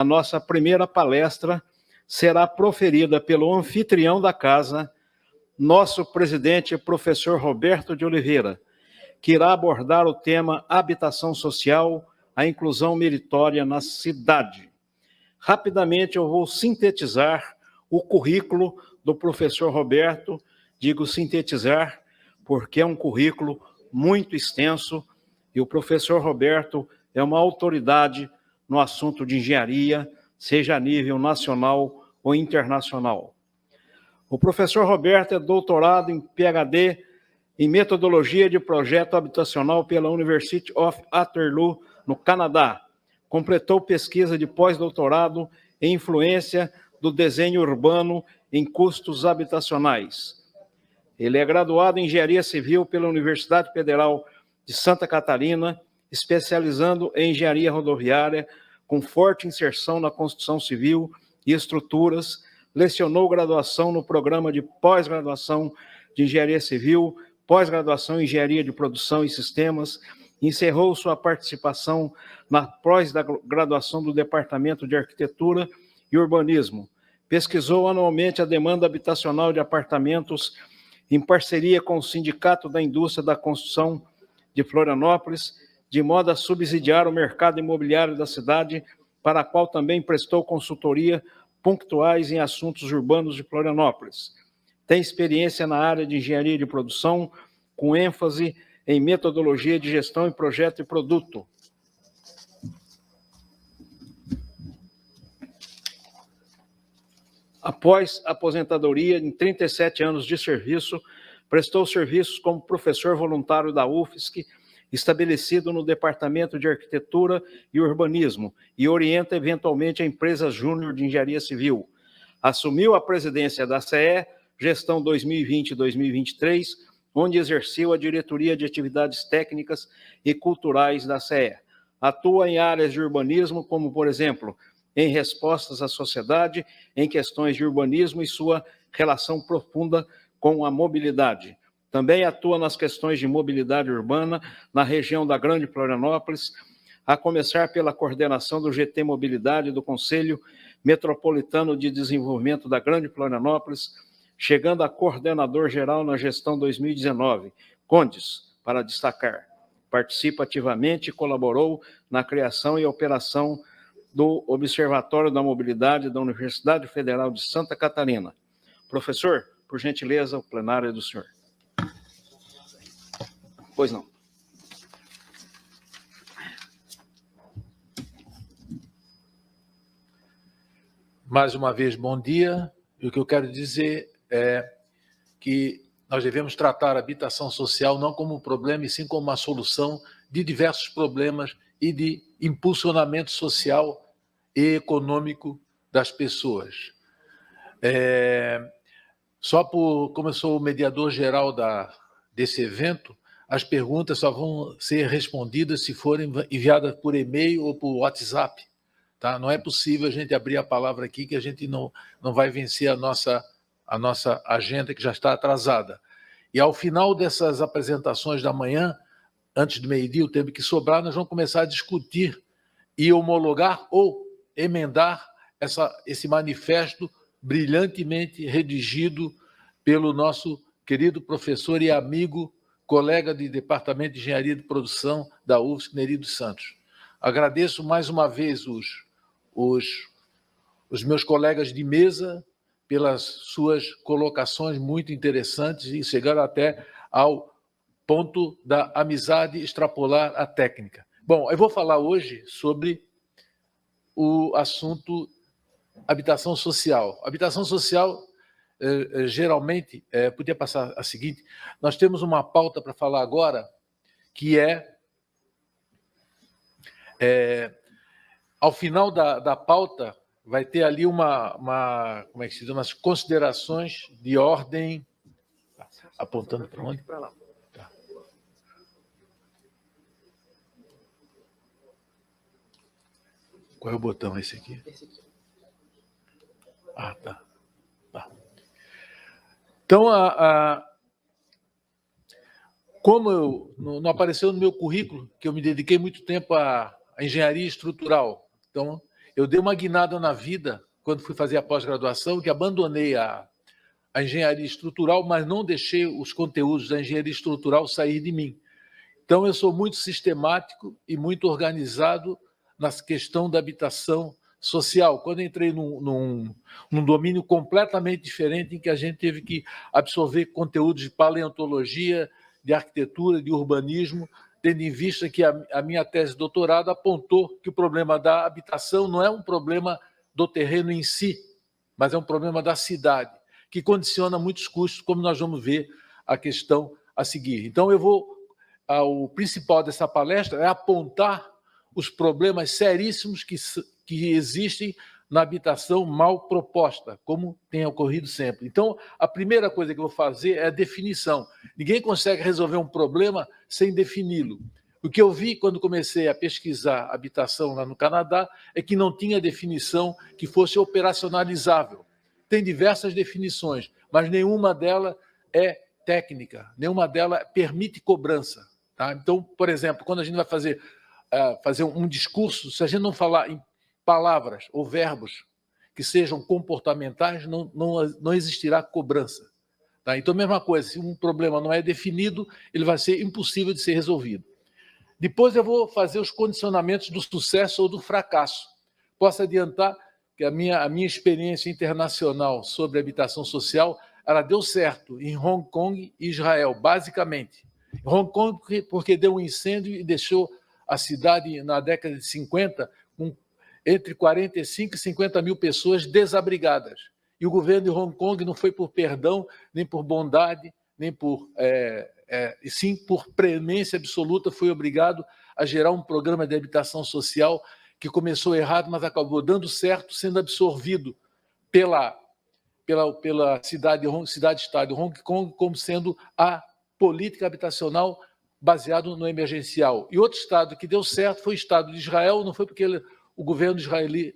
A nossa primeira palestra será proferida pelo anfitrião da casa, nosso presidente, professor Roberto de Oliveira, que irá abordar o tema habitação social, a inclusão meritória na cidade. Rapidamente eu vou sintetizar o currículo do professor Roberto, digo sintetizar porque é um currículo muito extenso e o professor Roberto é uma autoridade no assunto de engenharia, seja a nível nacional ou internacional. O professor Roberto é doutorado em PhD em metodologia de projeto habitacional pela University of Waterloo, no Canadá. Completou pesquisa de pós-doutorado em influência do desenho urbano em custos habitacionais. Ele é graduado em Engenharia Civil pela Universidade Federal de Santa Catarina, especializando em engenharia rodoviária, com forte inserção na construção civil e estruturas. Lecionou graduação no programa de pós-graduação de Engenharia Civil, pós-graduação em Engenharia de Produção e Sistemas, encerrou sua participação na pós-graduação do Departamento de Arquitetura e Urbanismo. Pesquisou anualmente a demanda habitacional de apartamentos em parceria com o Sindicato da Indústria da Construção de Florianópolis, de modo a subsidiar o mercado imobiliário da cidade, para a qual também prestou consultoria pontuais em assuntos urbanos de Florianópolis. Tem experiência na área de engenharia de produção, com ênfase em metodologia de gestão em projeto e produto. Após aposentadoria, em 37 anos de serviço, prestou serviços como professor voluntário da UFSC, estabelecido no Departamento de Arquitetura e Urbanismo, e orienta eventualmente a empresa júnior de engenharia civil. Assumiu a presidência da CE, gestão 2020-2023, onde exerceu a diretoria de atividades técnicas e culturais da CE. Atua em áreas de urbanismo, como, por exemplo, em respostas à sociedade, em questões de urbanismo e sua relação profunda com a mobilidade. Também atua nas questões de mobilidade urbana na região da Grande Florianópolis, a começar pela coordenação do GT Mobilidade do Conselho Metropolitano de Desenvolvimento da Grande Florianópolis, chegando a coordenador-geral na gestão 2019. Condes, para destacar, participa ativamente e colaborou na criação e operação do Observatório da Mobilidade da Universidade Federal de Santa Catarina. Professor, por gentileza, o plenário é do senhor. Pois não. Mais uma vez, bom dia. E o que eu quero dizer é que nós devemos tratar a habitação social não como um problema, e sim como uma solução de diversos problemas e de impulsionamento social e econômico das pessoas. Como eu sou o mediador geral desse evento, as perguntas só vão ser respondidas se forem enviadas por e-mail ou por WhatsApp. Tá? Não é possível a gente abrir a palavra aqui, que a gente não vai vencer a nossa agenda, que já está atrasada. E ao final dessas apresentações da manhã, antes do meio-dia, o tempo que sobrar, nós vamos começar a discutir e homologar ou emendar esse manifesto brilhantemente redigido pelo nosso querido professor e amigo, colega de Departamento de Engenharia de Produção da UFSC, Neri dos Santos. Agradeço mais uma vez os meus colegas de mesa pelas suas colocações muito interessantes e chegaram até ao ponto da amizade extrapolar a técnica. Bom, eu vou falar hoje sobre o assunto habitação social. Habitação social, geralmente, podia passar a seguinte, nós temos uma pauta para falar agora, que ao final da pauta, vai ter ali como é que se diz, umas considerações de ordem, apontando para onde? Para lá. Tá. Qual é o botão esse aqui? Esse aqui. Ah, tá. Então, como não apareceu no meu currículo, que eu me dediquei muito tempo à engenharia estrutural, então eu dei uma guinada na vida quando fui fazer a pós-graduação, que abandonei a engenharia estrutural, mas não deixei os conteúdos da engenharia estrutural sair de mim. Então, eu sou muito sistemático e muito organizado na questão da habitação social. Quando entrei num domínio completamente diferente, em que a gente teve que absorver conteúdos de paleontologia, de arquitetura, de urbanismo, tendo em vista que a minha tese de doutorado apontou que o problema da habitação não é um problema do terreno em si, mas é um problema da cidade, que condiciona muitos custos, como nós vamos ver a questão a seguir. Então, o principal dessa palestra é apontar os problemas seríssimos que existem na habitação mal proposta, como tem ocorrido sempre. Então, a primeira coisa que eu vou fazer é a definição. Ninguém consegue resolver um problema sem defini-lo. O que eu vi quando comecei a pesquisar habitação lá no Canadá é que não tinha definição que fosse operacionalizável. Tem diversas definições, mas nenhuma delas é técnica, nenhuma delas permite cobrança. Tá? Então, por exemplo, quando a gente vai fazer um discurso, se a gente não falar em palavras ou verbos que sejam comportamentais, não existirá cobrança. Tá? Então, mesma coisa, se um problema não é definido, ele vai ser impossível de ser resolvido. Depois eu vou fazer os condicionamentos do sucesso ou do fracasso. Posso adiantar que a minha experiência internacional sobre habitação social, ela deu certo em Hong Kong e Israel, basicamente. Em Hong Kong, porque deu um incêndio e deixou a cidade, na década de 50, com entre 45 e 50 mil pessoas desabrigadas. E o governo de Hong Kong não foi por perdão, nem por bondade, nem e sim por premência absoluta, foi obrigado a gerar um programa de habitação social que começou errado, mas acabou dando certo, sendo absorvido pela cidade-estado de Hong Kong como sendo a política habitacional baseado no emergencial. E outro estado que deu certo foi o estado de Israel, não foi porque o governo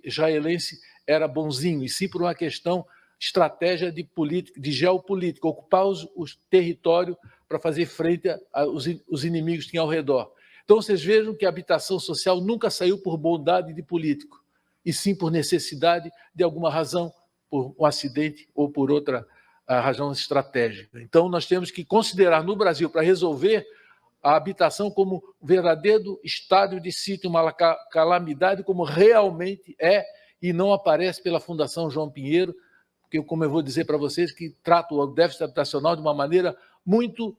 israelense era bonzinho, e sim por uma questão estratégia de geopolítica, ocupar os territórios para fazer frente aos inimigos que tinham ao redor. Então, vocês vejam que a habitação social nunca saiu por bondade de político, e sim por necessidade de alguma razão, por um acidente ou por outra razão estratégica. Então, nós temos que considerar no Brasil, para resolver a habitação como um verdadeiro estado de sítio, uma calamidade como realmente é, e não aparece pela Fundação João Pinheiro, porque, como eu vou dizer para vocês, que trata o déficit habitacional de uma maneira muito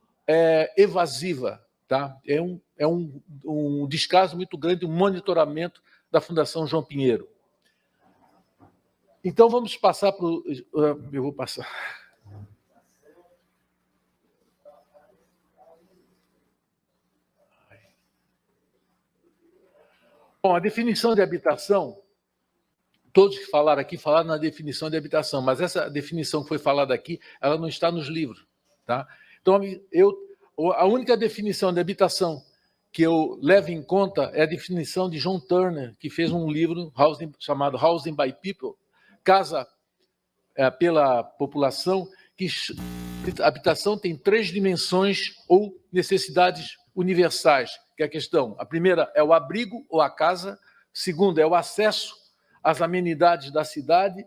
evasiva. Tá? É um descaso muito grande, um monitoramento da Fundação João Pinheiro. Então, vamos passar para o... Eu vou passar... Bom, a definição de habitação, todos que falaram aqui falaram na definição de habitação, mas essa definição que foi falada aqui, ela não está nos livros. Tá? Então, a única definição de habitação que eu levo em conta é a definição de John Turner, que fez um livro chamado Housing by People, Casa pela População, que a habitação tem 3 dimensões ou necessidades universais, que é a questão. A primeira é o abrigo ou a casa, a segunda é o acesso às amenidades da cidade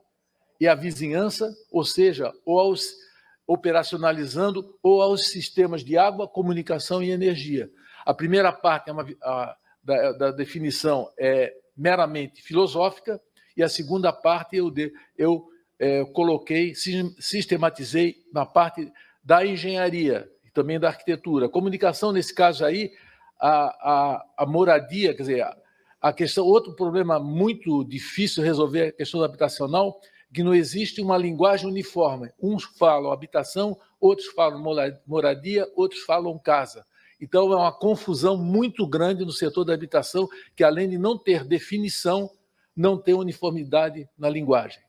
e à vizinhança, ou seja, ou operacionalizando ou aos sistemas de água, comunicação e energia. A primeira parte da definição é meramente filosófica e a segunda parte eu coloquei, sistematizei na parte da engenharia e também da arquitetura. Comunicação, nesse caso aí, a moradia, quer dizer, a questão, outro problema muito difícil de resolver, a questão habitacional, que não existe uma linguagem uniforme. Uns falam habitação, outros falam moradia, outros falam casa. Então, é uma confusão muito grande no setor da habitação, que além de não ter definição, não tem uniformidade na linguagem.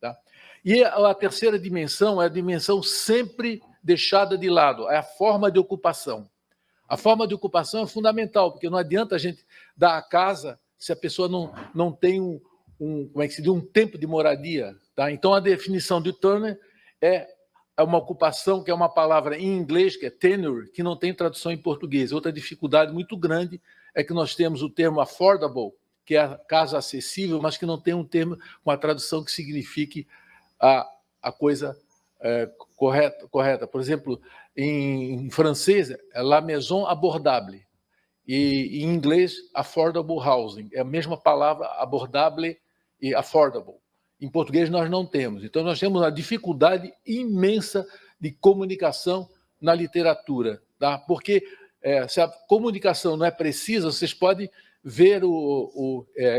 Tá? E a terceira dimensão é a dimensão sempre deixada de lado, é a forma de ocupação. A forma de ocupação é fundamental, porque não adianta a gente dar a casa se a pessoa não tem um tempo de moradia. Tá? Então, a definição de Turner é uma ocupação, que é uma palavra em inglês, que é tenure, que não tem tradução em português. Outra dificuldade muito grande é que nós temos o termo affordable, que é a casa acessível, mas que não tem um termo com a tradução que signifique a coisa correta. Por exemplo, em francês, é la maison abordable, e em inglês, affordable housing. É a mesma palavra, abordable e affordable. Em português, nós não temos. Então, nós temos uma dificuldade imensa de comunicação na literatura, tá? Porque se a comunicação não é precisa, vocês podem ver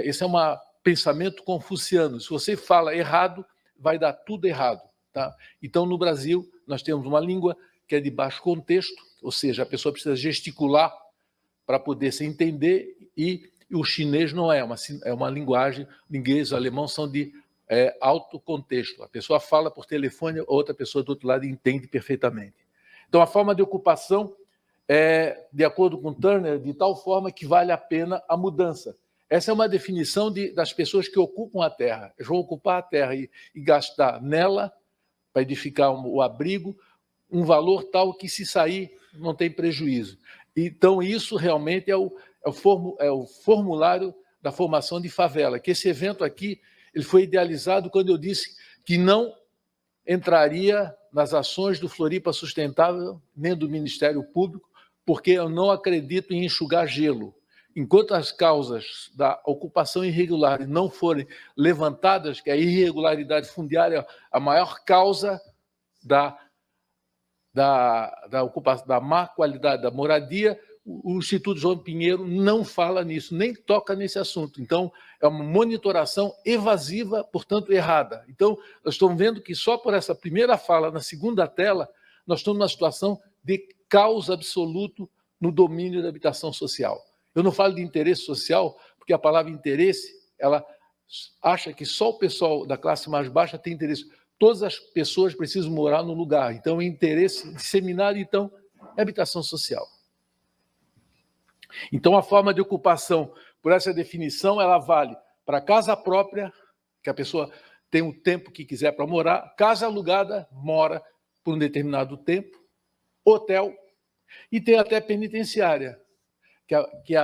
esse é um pensamento confuciano. Se você fala errado, vai dar tudo errado, tá? Então, no Brasil, nós temos uma língua que é de baixo contexto, ou seja, a pessoa precisa gesticular para poder se entender, e o chinês não é uma linguagem, o inglês, o alemão são de alto contexto. A pessoa fala por telefone, outra pessoa do outro lado entende perfeitamente. Então, a forma de ocupação é, de acordo com Turner, de tal forma que vale a pena a mudança. Essa é uma definição das pessoas que ocupam a terra. Eles vão ocupar a terra e gastar nela, para edificar o abrigo, um valor tal que, se sair, não tem prejuízo. Então, isso realmente é o formulário da formação de favela, que esse evento aqui ele foi idealizado quando eu disse que não entraria nas ações do Floripa Sustentável, nem do Ministério Público, porque eu não acredito em enxugar gelo. Enquanto as causas da ocupação irregular não forem levantadas, que a irregularidade fundiária é a maior causa da ocupação, da má qualidade da moradia, o Instituto João Pinheiro não fala nisso, nem toca nesse assunto. Então, é uma monitoração evasiva, portanto, errada. Então, nós estamos vendo que só por essa primeira fala, na segunda tela, nós estamos numa situação de caos absoluto no domínio da habitação social. Eu não falo de interesse social, porque a palavra interesse, ela acha que só o pessoal da classe mais baixa tem interesse. Todas as pessoas precisam morar no lugar. Então, o interesse disseminado, então, é habitação social. Então, a forma de ocupação, por essa definição, ela vale para casa própria, que a pessoa tem o tempo que quiser para morar, casa alugada, mora por um determinado tempo, hotel, e tem até penitenciária, que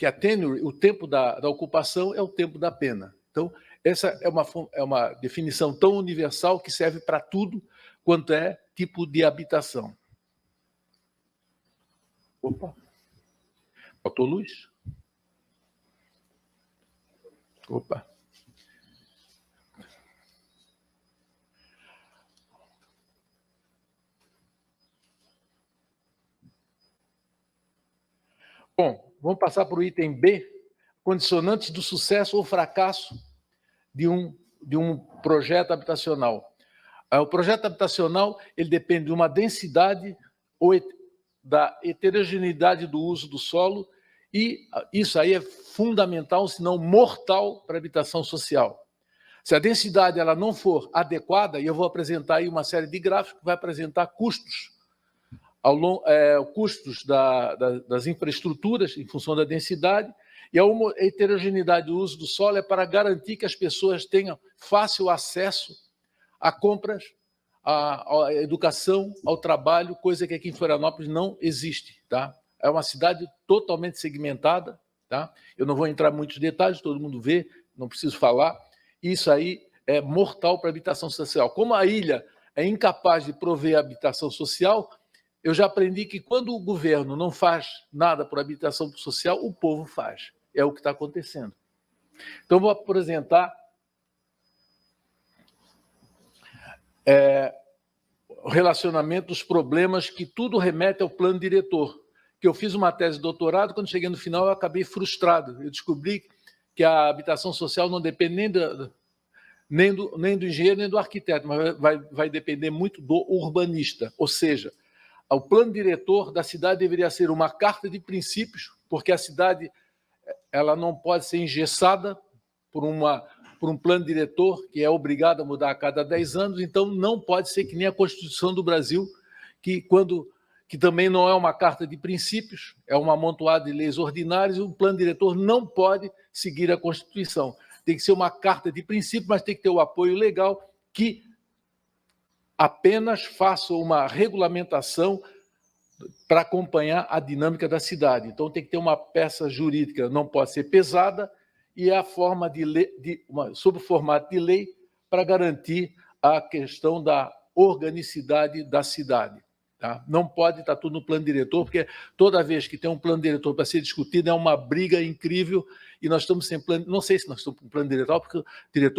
a tenure, o tempo da ocupação é o tempo da pena. Então, essa é uma definição tão universal que serve para tudo quanto é tipo de habitação. Opa! Faltou luz? Opa! Bom, vamos passar para o item B, condicionantes do sucesso ou fracasso de um projeto habitacional. O projeto habitacional ele depende de uma densidade ou da heterogeneidade do uso do solo, e isso aí é fundamental, se não mortal, para a habitação social. Se a densidade ela não for adequada, e eu vou apresentar aí uma série de gráficos que vai apresentar custos, custos das infraestruturas em função da densidade, e a heterogeneidade do uso do solo é para garantir que as pessoas tenham fácil acesso a compras, à educação, ao trabalho, coisa que aqui em Florianópolis não existe, tá? É uma cidade totalmente segmentada, tá? Eu não vou entrar em muitos detalhes, todo mundo vê, não preciso falar. Isso aí é mortal para a habitação social. Como a ilha é incapaz de prover habitação social, eu já aprendi que quando o governo não faz nada por habitação social, o povo faz. É o que está acontecendo. Então, vou apresentar o relacionamento dos problemas que tudo remete ao plano diretor. Que eu fiz uma tese de doutorado, quando cheguei no final eu acabei frustrado. Eu descobri que a habitação social não depende nem do engenheiro, nem do arquiteto, mas vai depender muito do urbanista. Ou seja, o plano diretor da cidade deveria ser uma carta de princípios, porque a cidade ela não pode ser engessada por um plano diretor que é obrigado a mudar a cada 10 anos, então não pode ser que nem a Constituição do Brasil, que também não é uma carta de princípios, é uma amontoada de leis ordinárias, e o plano diretor não pode seguir a Constituição. Tem que ser uma carta de princípio, mas tem que ter o apoio legal que apenas faça uma regulamentação para acompanhar a dinâmica da cidade. Então, tem que ter uma peça jurídica, não pode ser pesada, e é a forma de lei, sob o formato de lei, para garantir a questão da organicidade da cidade. Tá? Não pode estar tudo no plano diretor, porque toda vez que tem um plano diretor para ser discutido é uma briga incrível, e nós estamos sem plano, não sei se nós estamos com plano diretor,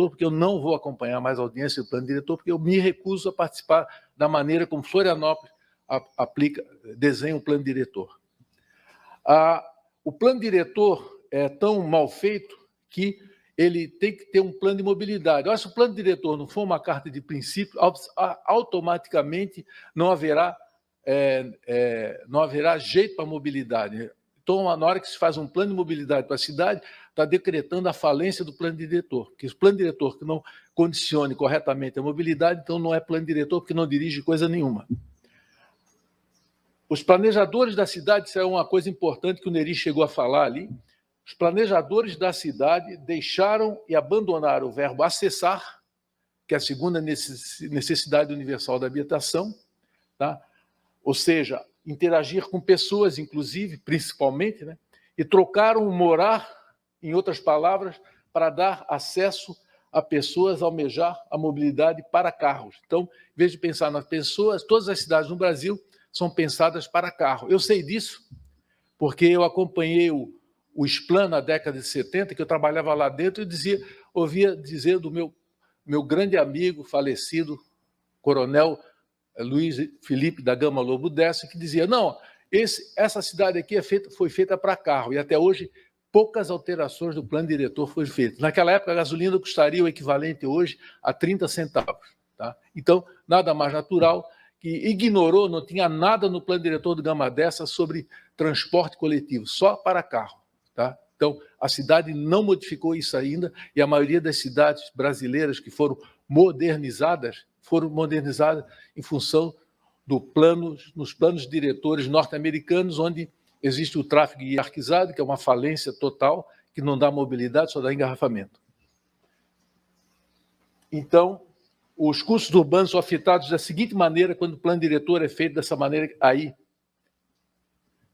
porque eu não vou acompanhar mais a audiência do plano diretor, porque eu me recuso a participar da maneira como Florianópolis desenha um plano diretor. O plano diretor é tão mal feito que ele tem que ter um plano de mobilidade. Olha, se o plano diretor não for uma carta de princípio, automaticamente não haverá jeito para a mobilidade. Então, na hora que se faz um plano de mobilidade para a cidade, está decretando a falência do plano diretor. Porque o plano diretor que não condicione corretamente a mobilidade, então não é plano diretor, porque não dirige coisa nenhuma. Os planejadores da cidade, isso é uma coisa importante que o Neri chegou a falar ali, os planejadores da cidade deixaram e abandonaram o verbo acessar, que é a segunda necessidade universal da habitação, tá? Ou seja, interagir com pessoas, inclusive, principalmente, né? E trocaram o morar, em outras palavras, para dar acesso a pessoas a almejar a mobilidade para carros. Então, em vez de pensar nas pessoas, todas as cidades no Brasil são pensadas para carro. Eu sei disso porque eu acompanhei o SPLAN na década de 70, que eu trabalhava lá dentro, e ouvia dizer do meu grande amigo falecido, coronel Luiz Felipe da Gama Lobo Décio, que dizia, não, essa cidade aqui foi feita para carro, e até hoje poucas alterações do plano diretor foram feitas. Naquela época, a gasolina custaria o equivalente hoje a 30 centavos. Tá? Então, nada mais natural que ignorou, não tinha nada no plano diretor do Gama Dessa sobre transporte coletivo, só para carro. Tá? Então, a cidade não modificou isso ainda, e a maioria das cidades brasileiras que foram modernizadas em função nos planos diretores norte-americanos, onde existe o tráfego hierarquizado, que é uma falência total, que não dá mobilidade, só dá engarrafamento. Então, os custos urbanos são afetados da seguinte maneira, quando o plano diretor é feito dessa maneira aí. Em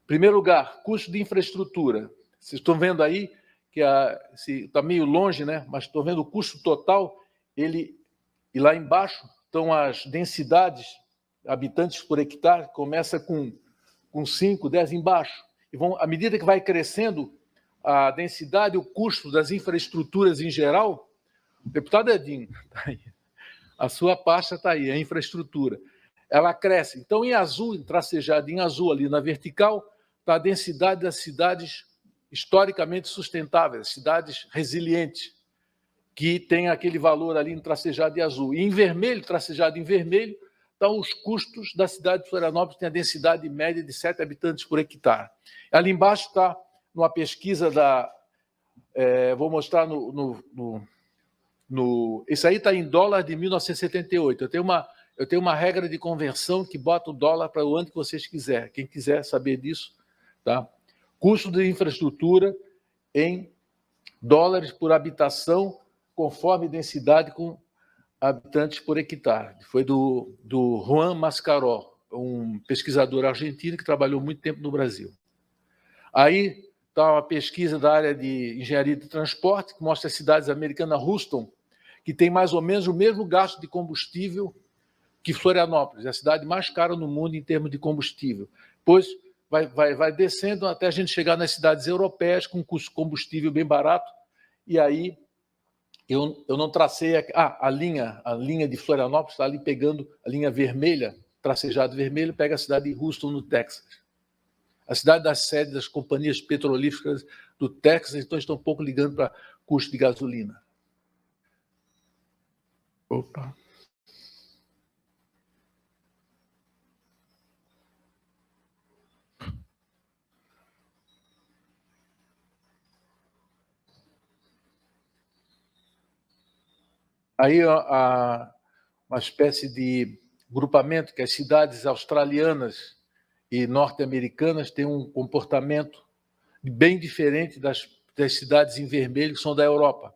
primeiro lugar, custo de infraestrutura. Vocês estão vendo aí que está meio longe, né? Mas estão vendo o custo total, e lá embaixo estão as densidades, habitantes por hectare, começa com 5, 10 embaixo. E à medida que vai crescendo a densidade, o custo das infraestruturas em geral, o deputado Edinho, tá aí. A sua pasta está aí, a infraestrutura. Ela cresce. Então, em azul, tracejado em azul ali na vertical, está a densidade das cidades historicamente sustentáveis, cidades resilientes, que tem aquele valor ali no tracejado de azul. E em vermelho, tracejado em vermelho, estão os custos da cidade de Florianópolis, que tem a densidade média de 7 habitantes por hectare. Ali embaixo está numa pesquisa vou mostrar isso aí está em dólar de 1978. Eu tenho uma regra de conversão que bota o dólar para o ano que vocês quiserem. Quem quiser saber disso, tá? Custo de infraestrutura em dólares por habitação, conforme densidade com habitantes por hectare. Foi do Juan Mascaró, um pesquisador argentino que trabalhou muito tempo no Brasil. Aí está uma pesquisa da área de engenharia de transporte, que mostra as cidades americanas, Houston, que tem mais ou menos o mesmo gasto de combustível que Florianópolis, é a cidade mais cara no mundo em termos de combustível. Depois vai descendo até a gente chegar nas cidades europeias com custo de combustível bem barato, e aí eu não tracei... a linha de Florianópolis está ali pegando a linha vermelha, tracejado vermelho, pega a cidade de Houston, no Texas. A cidade da sede das companhias petrolíferas do Texas, então estão um pouco ligando para custo de gasolina. Opa. Aí uma espécie de grupamento que as cidades australianas e norte-americanas têm um comportamento bem diferente das cidades em vermelho que são da Europa.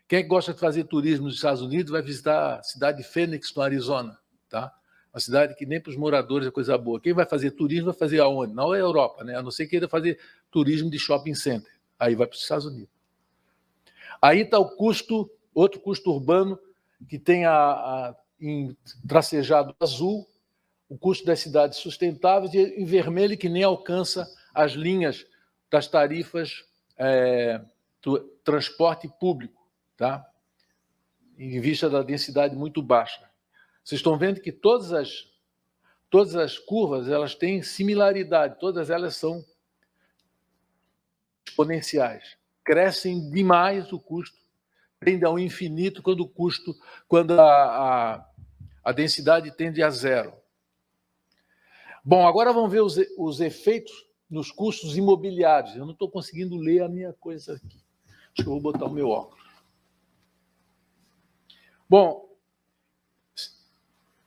Quem é que gosta de fazer turismo nos Estados Unidos vai visitar a cidade de Phoenix, no Arizona. Tá? Uma cidade que nem para os moradores é coisa boa. Quem vai fazer turismo vai fazer aonde? Não é a Europa, né? A não ser que queira fazer turismo de shopping center. Aí vai para os Estados Unidos. Aí está o custo, outro custo urbano, que tem em tracejado azul, o custo das cidades sustentáveis, e em vermelho, que nem alcança as linhas das tarifas do transporte público, tá? Em vista da densidade muito baixa. Vocês estão vendo que todas as curvas elas têm similaridade, todas elas são exponenciais. Crescem demais o custo, tende ao infinito quando a densidade tende a zero. Bom, agora vamos ver os efeitos nos custos imobiliários. Eu não estou conseguindo ler a minha coisa aqui. Acho que eu vou botar o meu óculos. Bom,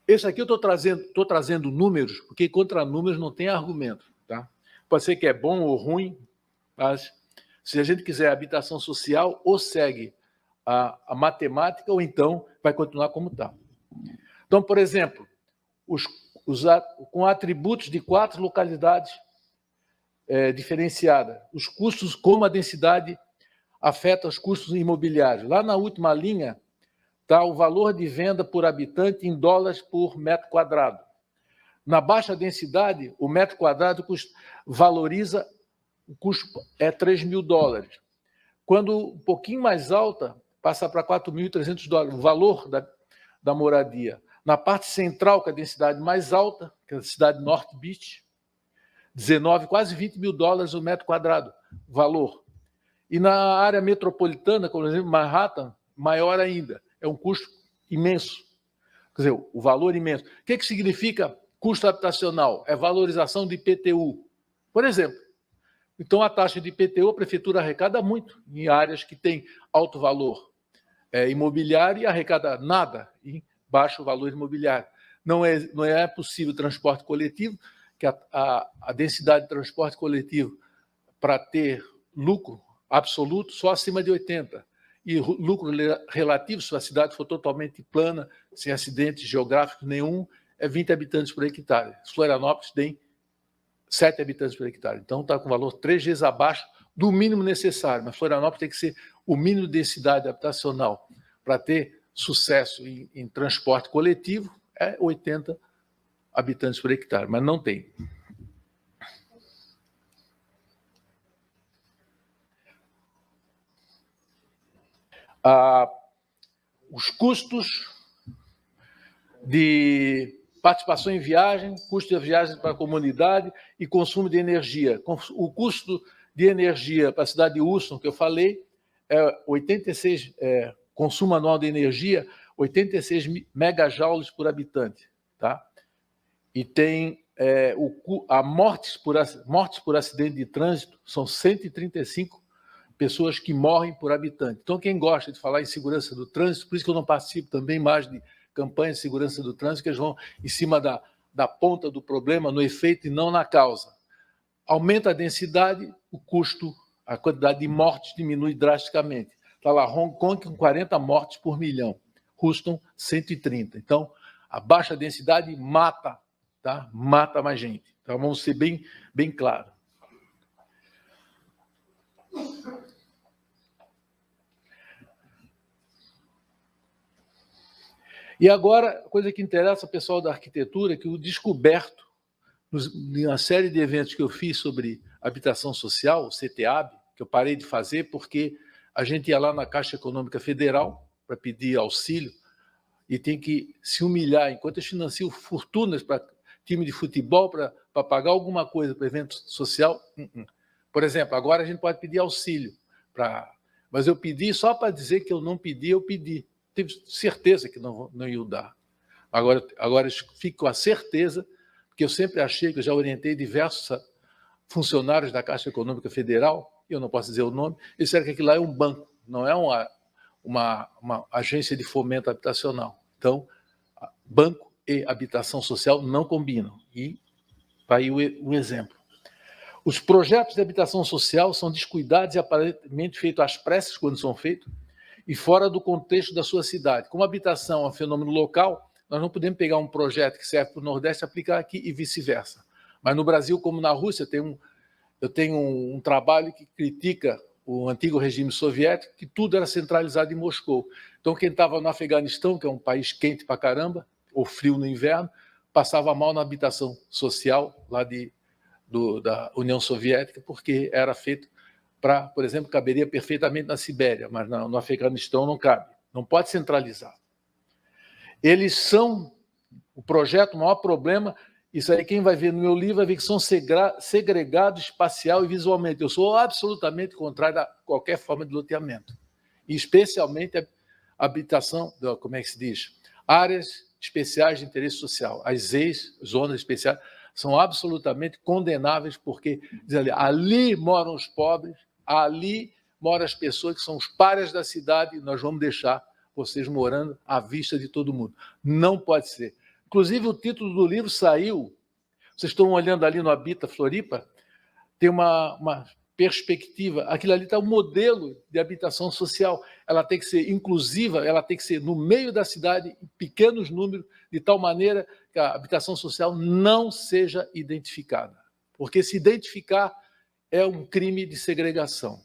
esse aqui eu estou trazendo números, porque contra números não tem argumento. Tá? Pode ser que é bom ou ruim, mas se a gente quiser habitação social, ou segue a matemática, ou então vai continuar como está. Então, por exemplo, com atributos de 4 localidades diferenciadas, os custos, como a densidade afeta os custos imobiliários. Lá na última linha está o valor de venda por habitante em dólares por metro quadrado. Na baixa densidade, o metro quadrado valoriza, o custo é $3.000. Quando um pouquinho mais alta, passa para $4.300, o valor da moradia. Na parte central, com a densidade mais alta, que é a cidade de North Beach, 19, quase $20.000 o metro quadrado, valor. E na área metropolitana, como por exemplo, Manhattan, maior ainda, é um custo imenso. Quer dizer, o valor imenso. O que significa custo habitacional? É valorização de IPTU. Por exemplo, então a taxa de IPTU, a prefeitura arrecada muito em áreas que têm alto valor imobiliário e arrecada nada em baixo valor imobiliário. Não é possível transporte coletivo, que a densidade de transporte coletivo, para ter lucro absoluto, só acima de 80. E lucro relativo, se a cidade for totalmente plana, sem acidente geográfico nenhum, é 20 habitantes por hectare. Florianópolis tem 7 habitantes por hectare. Então, está com valor 3 vezes abaixo do mínimo necessário. Mas Florianópolis tem que ser o mínimo de densidade habitacional para ter sucesso em transporte coletivo, é 80 habitantes por hectare, mas não tem. Os custos de participação em viagem, custo de viagem para a comunidade e consumo de energia. O custo de energia para a cidade de Houston, que eu falei, é 86, consumo anual de energia, 86 megajoules por habitante. Tá? E tem mortes por acidente de trânsito, são 135 pessoas que morrem por habitante. Então, quem gosta de falar em segurança do trânsito, por isso que eu não participo também mais de campanhas de segurança do trânsito, que eles vão em cima da ponta do problema, no efeito e não na causa. Aumenta a densidade, o custo, a quantidade de mortes diminui drasticamente. Está lá Hong Kong com 40 mortes por milhão, Houston 130. Então, a baixa densidade mata, tá? Mata mais gente. Então, vamos ser bem claros. E agora, coisa que interessa ao pessoal da arquitetura, que o descoberto, em uma série de eventos que eu fiz sobre habitação social, o CTAB, que eu parei de fazer porque a gente ia lá na Caixa Econômica Federal para pedir auxílio e tem que se humilhar, enquanto eles financiam fortunas para time de futebol, para pagar alguma coisa para evento social. Por exemplo, agora a gente pode pedir auxílio, mas eu pedi só para dizer que eu não pedi, eu pedi. Tive certeza que não ia dar. Agora fico com a certeza, porque eu sempre achei que eu já orientei diversos funcionários da Caixa Econômica Federal, eu não posso dizer o nome, eles disseram que aquilo lá é um banco, não é uma agência de fomento habitacional. Então, banco e habitação social não combinam. E está aí um exemplo. Os projetos de habitação social são descuidados e aparentemente feitos às pressas quando são feitos, e fora do contexto da sua cidade. Como a habitação é um fenômeno local, nós não podemos pegar um projeto que serve para o Nordeste e aplicar aqui e vice-versa. Mas no Brasil, como na Rússia, eu tenho um trabalho que critica o antigo regime soviético, que tudo era centralizado em Moscou. Então, quem estava no Afeganistão, que é um país quente pra caramba, ou frio no inverno, passava mal na habitação social lá da União Soviética, porque era feito para, por exemplo, caberia perfeitamente na Sibéria, mas no Afeganistão não cabe. Não pode centralizar. Eles são, o projeto, o maior problema, isso aí quem vai ver no meu livro vai ver que são segregados espacial e visualmente. Eu sou absolutamente contrário a qualquer forma de loteamento, e especialmente a habitação, como é que se diz? Áreas especiais de interesse social. As ZEIs, zonas especiais, são absolutamente condenáveis, porque ali moram os pobres, ali moram as pessoas que são os párias da cidade, e nós vamos deixar vocês morando à vista de todo mundo. Não pode ser. Inclusive, o título do livro saiu, vocês estão olhando ali no Habita Floripa, tem uma perspectiva, aquilo ali está um modelo de habitação social, ela tem que ser inclusiva, ela tem que ser no meio da cidade, em pequenos números, de tal maneira que a habitação social não seja identificada, porque se identificar é um crime de segregação.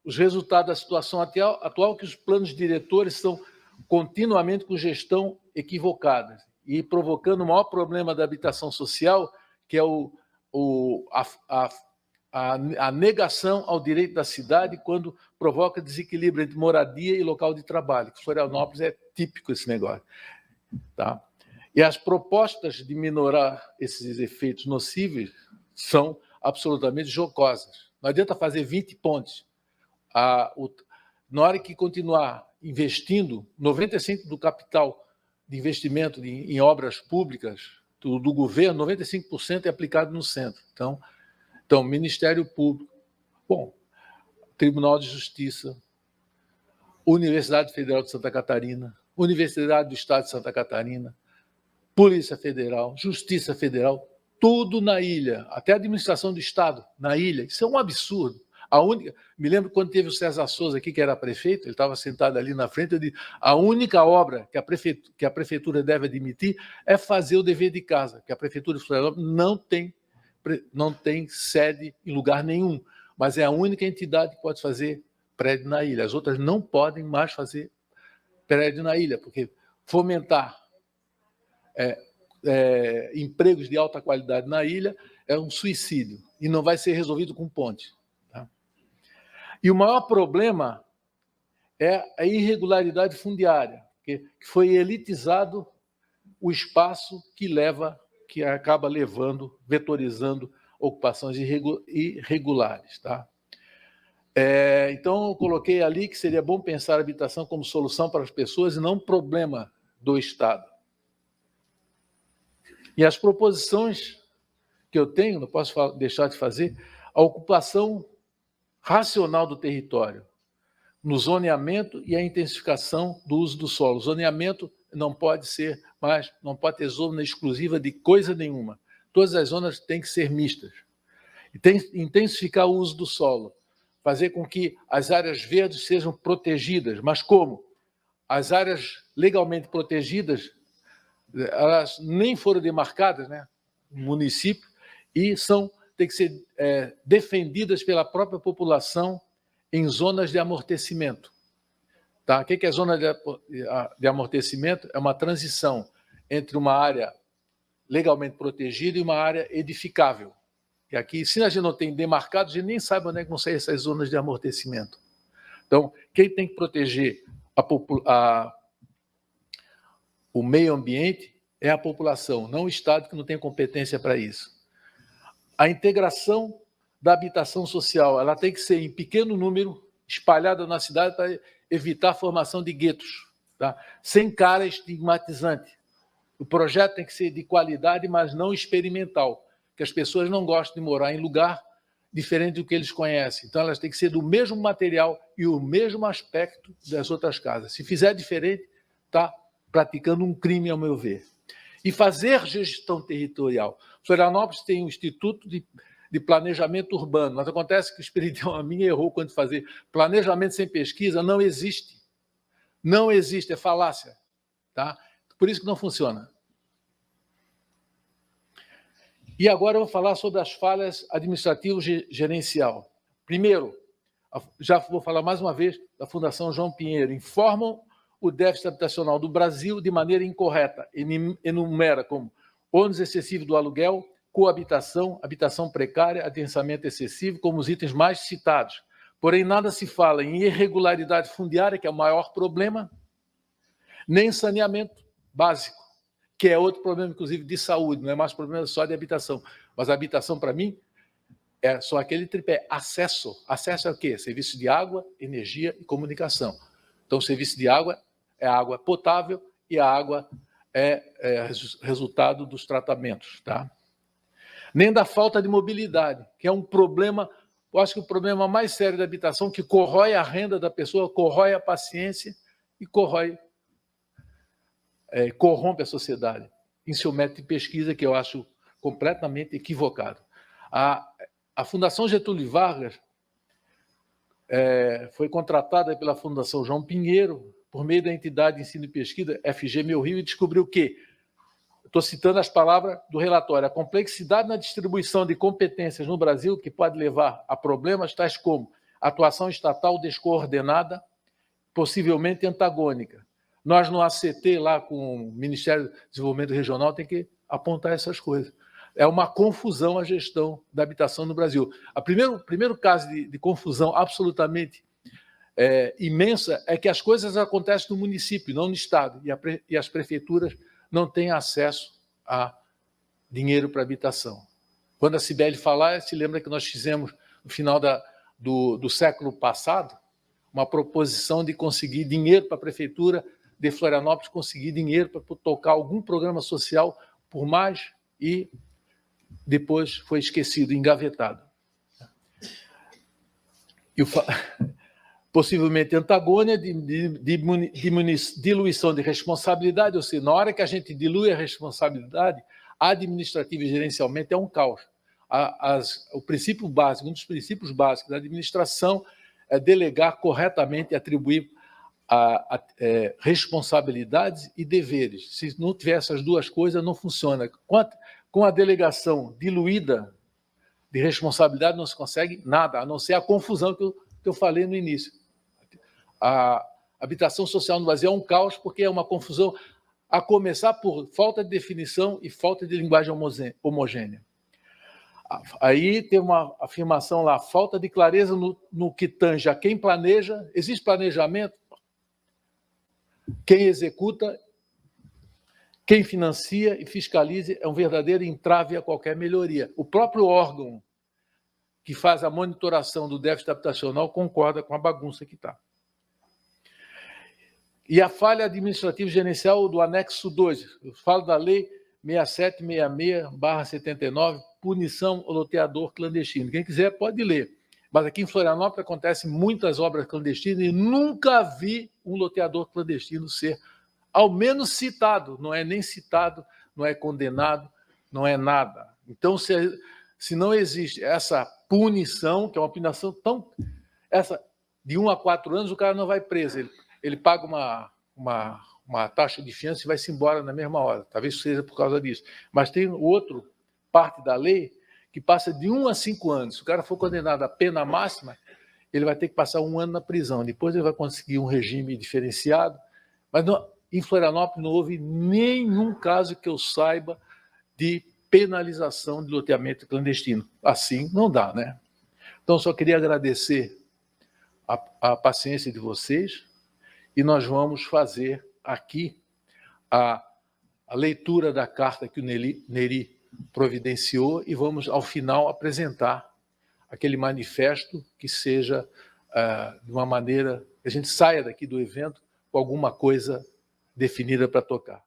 Os resultados da situação atual que os planos diretores estão continuamente com gestão equivocada e provocando o maior problema da habitação social, que é a negação ao direito da cidade, quando provoca desequilíbrio entre moradia e local de trabalho. Florianópolis é típico esse negócio. Tá? E as propostas de minorar esses efeitos nocivos são absolutamente jocosas. Não adianta fazer 20 pontes. Na hora que continuar investindo, 95% do capital de investimento em obras públicas do governo, 95% é aplicado no centro. Então, Ministério Público, Tribunal de Justiça, Universidade Federal de Santa Catarina, Universidade do Estado de Santa Catarina, Polícia Federal, Justiça Federal, tudo na ilha, até a administração do Estado na ilha. Isso é um absurdo. Me lembro quando teve o César Souza aqui, que era prefeito, ele estava sentado ali na frente, eu disse, a única obra que a prefeitura deve admitir é fazer o dever de casa, que a prefeitura de Florianópolis não tem sede em lugar nenhum, mas é a única entidade que pode fazer prédio na ilha. As outras não podem mais fazer prédio na ilha, porque fomentar empregos de alta qualidade na ilha é um suicídio e não vai ser resolvido com ponte. Tá? E o maior problema é a irregularidade fundiária, que foi elitizado o espaço que acaba vetorizando ocupações irregulares. Tá? Então, eu coloquei ali que seria bom pensar a habitação como solução para as pessoas e não problema do Estado. E as proposições que eu tenho, não posso deixar de fazer, a ocupação racional do território, no zoneamento e a intensificação do uso do solo. O zoneamento não pode ter zona exclusiva de coisa nenhuma. Todas as zonas têm que ser mistas. E intensificar o uso do solo, fazer com que as áreas verdes sejam protegidas. Mas como? As áreas legalmente protegidas, elas nem foram demarcadas, né, no município, e têm que ser defendidas pela própria população em zonas de amortecimento. Tá? O que é zona de amortecimento? É uma transição entre uma área legalmente protegida e uma área edificável. E aqui, se a gente não tem demarcado, a gente nem sabe onde é que vão sair essas zonas de amortecimento. Então, quem tem que proteger o meio ambiente é a população, não o Estado, que não tem competência para isso. A integração da habitação social, ela tem que ser em pequeno número, espalhada na cidade, para evitar a formação de guetos, tá? Sem cara estigmatizante. O projeto tem que ser de qualidade, mas não experimental, que as pessoas não gostam de morar em lugar diferente do que eles conhecem. Então, elas têm que ser do mesmo material e o mesmo aspecto das outras casas. Se fizer diferente, está praticando um crime, ao meu ver. E fazer gestão territorial. Florianópolis tem um Instituto de Planejamento Urbano, mas acontece que o Espiridião a mim errou quando fazer planejamento sem pesquisa. Não existe. Não existe, é falácia. Tá? Por isso que não funciona. E agora eu vou falar sobre as falhas administrativo-gerencial. Primeiro, já vou falar mais uma vez da Fundação João Pinheiro. Informam o déficit habitacional do Brasil de maneira incorreta. Enumera como ônus excessivo do aluguel, coabitação, habitação precária, adensamento excessivo, como os itens mais citados. Porém, nada se fala em irregularidade fundiária, que é o maior problema, nem saneamento básico, que é outro problema, inclusive, de saúde, não é mais problema só de habitação. Mas a habitação, para mim, é só aquele tripé. Acesso. Acesso é o quê? Serviço de água, energia e comunicação. Então, o serviço de água é a água potável e a água é resultado dos tratamentos, tá? Nem da falta de mobilidade, que é um problema, eu acho que o problema mais sério da habitação, que corrói a renda da pessoa, corrói a paciência e corrompe a sociedade. Em seu método de pesquisa, que eu acho completamente equivocado. A Fundação Getúlio Vargas foi contratada pela Fundação João Pinheiro, por meio da entidade de ensino e pesquisa, FG Meu Rio, e descobriu que, estou citando as palavras do relatório, a complexidade na distribuição de competências no Brasil, que pode levar a problemas tais como atuação estatal descoordenada, possivelmente antagônica. Nós, no ACT, lá com o Ministério do Desenvolvimento Regional, tem que apontar essas coisas. É uma confusão a gestão da habitação no Brasil. O primeiro caso de confusão absolutamente imensa é que as coisas acontecem no município, não no Estado, e as prefeituras não têm acesso a dinheiro para habitação. Quando a Cibele falar, se lembra que nós fizemos, no final do século passado, uma proposição de conseguir dinheiro para a prefeitura de Florianópolis, conseguir dinheiro para tocar algum programa social por mais, e depois foi esquecido, engavetado. Possivelmente antagônica, diluição de responsabilidade, ou seja, na hora que a gente dilui a responsabilidade, administrativa e gerencialmente é um caos. O princípio básico, um dos princípios básicos da administração é delegar corretamente e atribuir responsabilidades e deveres. Se não tiver essas duas coisas, não funciona. Com a delegação diluída de responsabilidade, não se consegue nada, a não ser a confusão que eu falei no início. A habitação social no Brasil é um caos, porque é uma confusão, a começar por falta de definição e falta de linguagem homogênea. Aí tem uma afirmação lá, falta de clareza no que tange a quem planeja. Existe planejamento? Quem executa, quem financia e fiscaliza é um verdadeiro entrave a qualquer melhoria. O próprio órgão que faz a monitoração do déficit habitacional concorda com a bagunça que está. E a falha administrativa gerencial do anexo 2, eu falo da Lei 6766/79, punição ao loteador clandestino. Quem quiser pode ler. Mas aqui em Florianópolis acontecem muitas obras clandestinas e nunca vi um loteador clandestino ser, ao menos, citado. Não é nem citado, não é condenado, não é nada. Então, se não existe essa punição, que é uma punição tão... de 1 a 4 anos, o cara não vai preso. Ele paga uma taxa de fiança e vai-se embora na mesma hora. Talvez seja por causa disso. Mas tem outra parte da lei que passa de 1 a 5 anos. Se o cara for condenado à pena máxima, ele vai ter que passar 1 ano na prisão. Depois ele vai conseguir um regime diferenciado. Mas em Florianópolis não houve nenhum caso que eu saiba de penalização de loteamento clandestino. Assim não dá, né? Então, só queria agradecer a paciência de vocês e nós vamos fazer aqui a leitura da carta que o Neri providenciou e vamos, ao final, apresentar aquele manifesto que seja de uma maneira que a gente saia daqui do evento com alguma coisa definida para tocar.